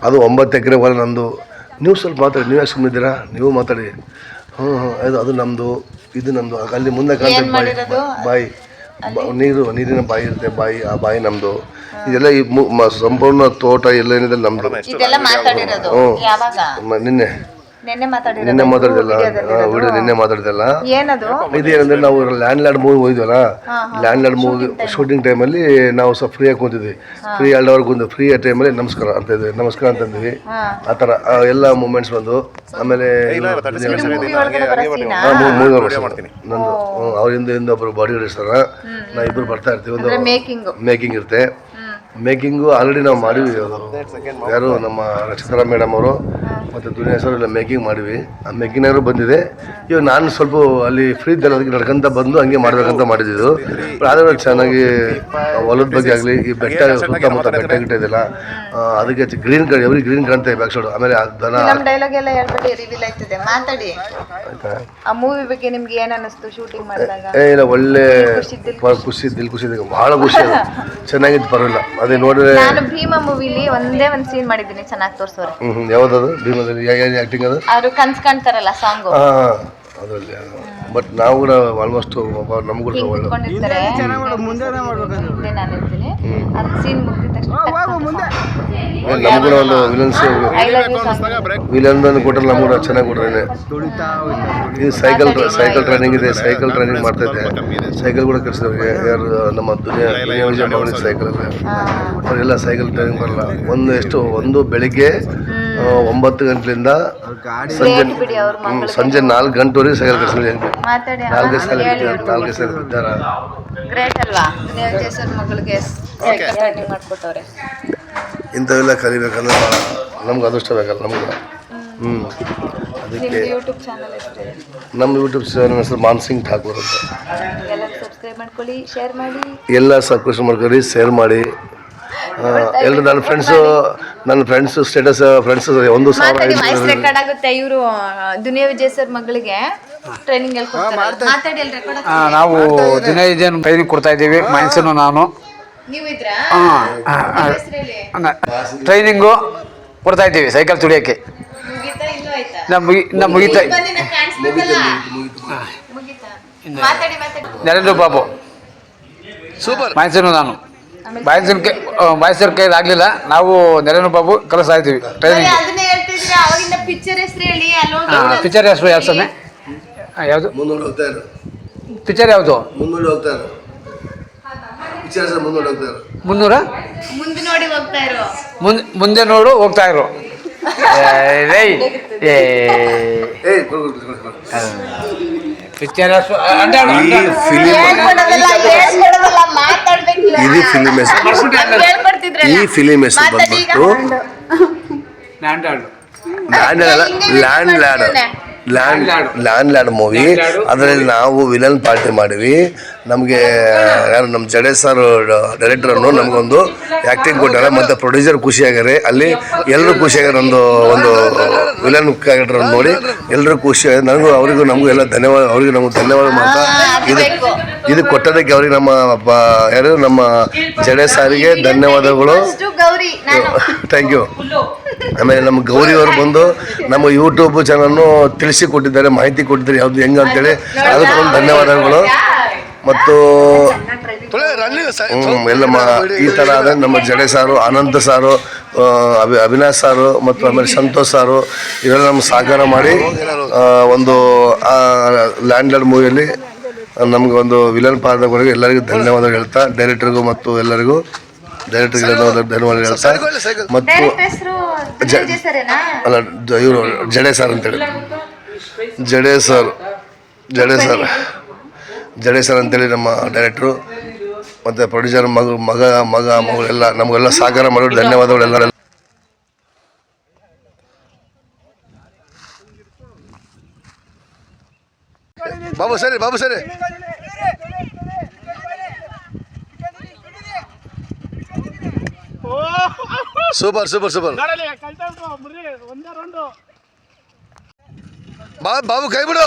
ಅದು 9 ಎಕರೆ ಹೊಲ ನಮ್ಮದು. ನೀವು ಸ್ವಲ್ಪ ಮಾತಾಡಿ, ನೀವು ಯಾಕೆ ಸುಮ್ಮನಿದ್ದೀರಾ? ನೀವು ಮಾತಾಡಿ. ಅದು ನಮ್ಮದು, ಇದು ನಮ್ಮದು. ಅಲ್ಲಿ ಮುಂದೆ ಕಾಣ್ತದೆ ಬಾಯಿ, ನೀರಿನ ಬಾಯಿ ಇರುತ್ತೆ, ಆ ಬಾಯಿ ನಮ್ಮದು. ಇದೆಲ್ಲ ಈ ಸಂಪೂರ್ಣ ತೋಟ ಎಲ್ಲ ಏನಿದೆ ನಮ್ಮದು. ನಿನ್ನೆ ಮಾತಾಡಿದಲ್ಲ ವಿಡಿಯೋ, ನಿನ್ನೆ ಮಾತಾಡಿದಲ್ಲ. ಇದೇನಂದ್ರೆ ನಾವು ಲ್ಯಾಂಡ್ ಲಾರ್ಡ್ ಮೂವಿ ಹೋಗಿದ್ವಲ್ಲ, ಲ್ಯಾಂಡ್ ಲಾರ್ಡ್ ಮೂವಿ ಶೂಟಿಂಗ್ ಟೈಮಲ್ಲಿ ನಾವು ಸ್ವಲ್ಪ ಫ್ರೀಯಾಗಿ ಕೂತಿದ್ವಿ. ಫ್ರೀ 2 ಅವರ್ ಕೂತು, ಫ್ರೀ ಆ ಟೈಮಲ್ಲಿ ನಮಸ್ಕಾರ ಅಂತಂದ್ವಿ. ಆ ಥರ ಎಲ್ಲ ಮೂಮೆಂಟ್ಸ್ ಬಂದು. ಆಮೇಲೆ ನಂದು ಅವರಿಂದ ಒಬ್ಬರು ಬಾಡಿ ಇರ್ತಾರ, ನಾವು ಇಬ್ಬರು ಬರ್ತಾ ಇರ್ತೀವಿ. ಒಂದು ಮೇಕಿಂಗ್ ಇರುತ್ತೆ. ಮೇಕಿಂಗು ಆಲ್ರೆಡಿ ನಾವು ಮಾಡಿವಿ. ಯಾರು ನಮ್ಮ ನಕ್ಷತ್ರ ಮೇಡಮ್ ಅವರು ಮತ್ತು ದುನಿಯಾ ಸರ್ ಎಲ್ಲ ಮೇಕಿಂಗ್ ಮಾಡಿವಿ. ಆ ಮೇಕಿಂಗ್ನಾದ್ರು ಬಂದಿದೆ. ಇವಾಗ ನಾನು ಸ್ವಲ್ಪ ಅಲ್ಲಿ ಫ್ರೀ ಇದ್ದಲ್ಲ, ಅದಕ್ಕೆ ನಡ್ಕೊಂತ ಬಂದು ಹಂಗೆ ಮಾಡ್ಬೇಕಂತ ಮಾಡಿದ್ದು. ಆದರೆ ಚೆನ್ನಾಗಿ ಹೊಲದ ಬಗ್ಗೆ ಆಗಲಿ, ಈ ಬೆಟ್ಟ ಸುತ್ತಮುತ್ತ ಬೆಟ್ಟ ಗಿಟ್ಟ ಇದೆಯಲ್ಲ, ಅದಕ್ಕೆ ಗ್ರೀನ್ ಗ್ರೀನ್ ಕಾಣ್ತೇವೆ ಬ್ಯಾಕ್ ಸೈಡ್. ಆಮೇಲೆ ದನ ಇಲ್ಲ ಒಳ್ಳೆ ಖುಷಿ ಭಾಳ ಖುಷಿ, ಚೆನ್ನಾಗಿತ್ತು, ಪರವಾಗಿಲ್ಲ. ಅದೇ ನೋಡಿದ್ರೆ ನಾನು ಭೀಮಾ ಮೂವಿಲಿ ಒಂದೇ ಒಂದು ಸೀನ್ ಮಾಡಿದ್ದೀನಿ, ಚೆನ್ನಾಗಿ ತೋರಿಸೋರು. ಯಾವ್ದದು ಭೀಮದಲ್ಲಿ ಆಕ್ಟಿಂಗ್? ಅದು ಅವರು ಕನ್ಸ್ ಕಾಣ್ತಾರಲ್ಲ ಸಾಂಗು, ಅದರಲ್ಲಿ. ಬಟ್ ನಾವು ಕೂಡ ಆಲ್ಮೋಸ್ಟ್ ನಮ್ಗೂ ಕುತ್ಕೊಂಡಿರ್ತಾರೆ. ಅದು ಸೀನ್ ಮುಗಿದ ತಕ್ಷಣ ನಮ್ಗೂ ಕೂಡ ಒಂದು ವಿಲನ್ ಕೊಟ್ಟರೆ ನಮ್ಗೂ ಕೂಡ ಚೆನ್ನಾಗಿ ಕೊಟ್ರೆ. ಇದು ಸೈಕಲ್ ಟ್ರೈನಿಂಗ್ ಇದೆ, ಸೈಕಲ್ ಟ್ರೈನಿಂಗ್ ಮಾಡ್ತಾ ಇದ್ದೆ. ಸೈಕಲ್ ಕೂಡ ಕಲಿಸಿದವ್ರಿಗೆ ಯಾರು ನಮ್ಮ ದುನಿಯಾ ವಿಜಯ ಮಗನಿಗೆ ಸೈಕಲ್ ಇದೆ, ಅವರೆಲ್ಲ ಸೈಕಲ್ ಟ್ರೈನಿಂಗ್ ಬರಲ್ಲ. ಒಂದು ಬೆಳಿಗ್ಗೆ 9 ಗಂಟೆಯಿಂದ ಸಂಜೆ 4 ಗಂಟೆವರೆಗೆ ಸೈಕಲ್ ಕಲಿಸಿದ್ರೆ 4 ಸಲ ಬಿದ್ದಾರ. ಗ್ರೇಟ್ ಅಲ್ವಾ? ವಿಜಯ್ ಸರ್ ಮಗಳಿಗೆ ಸೈಕಲ್ ಟ್ರೈನಿಂಗ್ ಮಾಡ್ಕೊಟ್ಟವ್ರೆ. ಇಂಥವೆಲ್ಲ ಕಲಿಬೇಕಂದ್ರೆ ನಮ್ಗೆ ಅದೃಷ್ಟ ಬೇಕಲ್ಲ ನಮ್ಗೆ. ಅದಕ್ಕೆ ಯೂಟ್ಯೂಬ್ ಚಾನಲ್ ಹೆಸರು? ನಮ್ಮ ಯೂಟ್ಯೂಬ್ ಚಾನಲ್ ಹೆಸರು ಮಾನ್ಸಿಂಗ್ ಠಾಕೂರ್ ಅಂತ. ಎಲ್ಲ ಸಬ್ಸ್ಕ್ರೈಬ್ ಮಾಡ್ಕೊಳ್ಳಿ, ಶೇರ್ ಮಾಡಿ. ಎಲ್ಲ ಸಬ್ಸ್ಕ್ರೈಬ್ ಮಾಡ್ಕೊಳ್ಳಿ, ಶೇರ್ ಮಾಡಿ. ಎಲ್ಲರೂ ನನ್ನ ಫ್ರೆಂಡ್ಸು ಸ್ಟೇಟಸ್ 1,000 ವಾಯ್ಸ್ ರೆಕಾರ್ಡ್ ಆಗುತ್ತೆ. ಇವರು ದುನಿಯಾ ವಿಜಯ್ ಸರ್ ಮಗಳಿಗೆ ಟ್ರೈನಿಂಗ್ ಹೇಳ್ಕೊಡ್ತಾರೆ. ಮಾತಾಡಿ, ಅಲ್ಲಿ ರೆಕಾರ್ಡ್ ಆಗುತ್ತೆ. ನಾವು ದುನಿಯಾ ವಿಜಯ್ ಟ್ರೈನಿಂಗ್ ಕೊಡ್ತಾ ಇದ್ದೀವಿ. ಮೈನ್ಸನು ನಾನು ನೀವು ಇದ್ರಾ? ಟ್ರೈನಿಂಗು ಕೊಡ್ತಾ ಇದ್ದೀವಿ ಸೈಕಲ್ ತುಳಿಯೋಕ್ಕೆ. ಮುಗಿತಾ ನರೇಂದ್ರ ಬಾಬು ಸೂಪರ್. ಮೈನ್ಸನು ನಾನು ಬಾಯ್ಸರ್ ಕೈಲಿ ಆಗಲಿಲ್ಲ. ನಾವು ನರೇಂದ್ರ ಬಾಬು ಕಲಿಸ್ತಾ ಇದ್ದೀವಿ ಟ್ರೈನಿಂಗ್. ಪಿಕ್ಚರ್ ಹೆಸರು ಯಾವ್ದು ಸಮಯ? ಯಾವುದು ಪಿಕ್ಚರ್? ಯಾವುದು? 300 ಮುಂದೆ ನೋಡು ಹೋಗ್ತಾ ಇರು. ಪಿಕ್ಚರ್ ಈ ಫಿಲಿಮ್ ಹೆಸರು ಬಂದ್ಬಿಟ್ಟು ಲ್ಯಾಂಡ್ ಲಾರ್ಡ್ ಮೂವಿ. ಅದರಲ್ಲಿ ನಾವು ವಿಲನ್ ಪಾರ್ಟಿ ಮಾಡಿವಿ. ನಮಗೆ ಯಾರು ನಮ್ಮ ಜಡೇಶ್ ಸರ್ ಡೈರೆಕ್ಟ್ರನ್ನು ನಮಗೊಂದು ಆ್ಯಕ್ಟಿಂಗ್ ಕೊಟ್ಟಾರೆ, ಮತ್ತು ಪ್ರೊಡ್ಯೂಸರ್ ಖುಷಿಯಾಗ್ಯಾರೆ. ಅಲ್ಲಿ ಎಲ್ಲರೂ ಖುಷಿಯಾಗ್ಯಾರ. ಒಂದು ವಿಲನ್ ಕ್ಯಾರೆಕ್ಟರ್ ನೋಡಿ ಎಲ್ಲರೂ ಖುಷಿಯಾಗಿದೆ. ಅವರಿಗೂ ನಮಗೂ ಎಲ್ಲ ಧನ್ಯವಾದ. ನಮಗೂ ಧನ್ಯವಾದ ಮಾಡ್ತಾ ಇದು ಕೊಟ್ಟದಕ್ಕೆ ಅವ್ರಿಗೆ ನಮ್ಮ ಜಡೇಶ್ ಸಾರಿಗೆ ಧನ್ಯವಾದಗಳು. Thank you. ಆಮೇಲೆ ನಮ್ಮ ಗೌರಿ ಅವರು ಬಂದು ನಮ್ಮ ಯೂಟ್ಯೂಬ್ ಚಾನಲ್ನು ತಿಳಿಸಿ ಕೊಟ್ಟಿದ್ದಾರೆ, ಮಾಹಿತಿ ಕೊಟ್ಟಿದ್ದಾರೆ ಯಾವುದು ಹೆಂಗೆ ಅಂತೇಳಿ. ಅದಕ್ಕೊಂದು ಧನ್ಯವಾದಗಳು. ಮತ್ತು ಎಲ್ಲ ಈ ಥರ ಆದರೆ ನಮ್ಮ ಜಡೆ ಸಾರು, ಅನಂತ ಸಾರು, ಅವಿನಾಶ್ ಸಾರು ಮತ್ತು ಆಮೇಲೆ ಸಂತೋಷ್ ಸಾರು ಇವರೆಲ್ಲ ನಮ್ಮ ಸಹಕಾರ ಮಾಡಿ ಒಂದು ಲ್ಯಾಂಡ್ ಲಾರ್ಡ್ ಮೂವಿಯಲ್ಲಿ ನಮಗೆ ಒಂದು ವಿಲನ್ ಪಾತ್ರಗಳಿಗೆ ಎಲ್ಲರಿಗೂ ಧನ್ಯವಾದ ಹೇಳ್ತಾ, ಡೈರೆಕ್ಟರ್ಗೂ ಮತ್ತು ಎಲ್ಲರಿಗೂ ಧನ್ಯವಾದ ಹೇಳ್ತಾ, ಮತ್ತು ಅಲ್ಲ ಇವರು ಜಡೆ ಸರ್ ಅಂತೇಳಿ ಜಡೆ ಸರ್ ಅಂತೇಳಿ ನಮ್ಮ ಡೈರೆಕ್ಟ್ರು ಮತ್ತು ಪ್ರೊಡ್ಯೂಸರ್ ಮಗಳೆಲ್ಲ ನಮಗೆಲ್ಲ ಸಹಕಾರ ಮಾಡೋರು ಧನ್ಯವಾದಗಳು ಎಲ್ಲರೆಲ್ಲ. ಬಾಬು ಸರಿ ಸೂಪರ್ ಬಾಬು ಕೈ ಬಿಡು.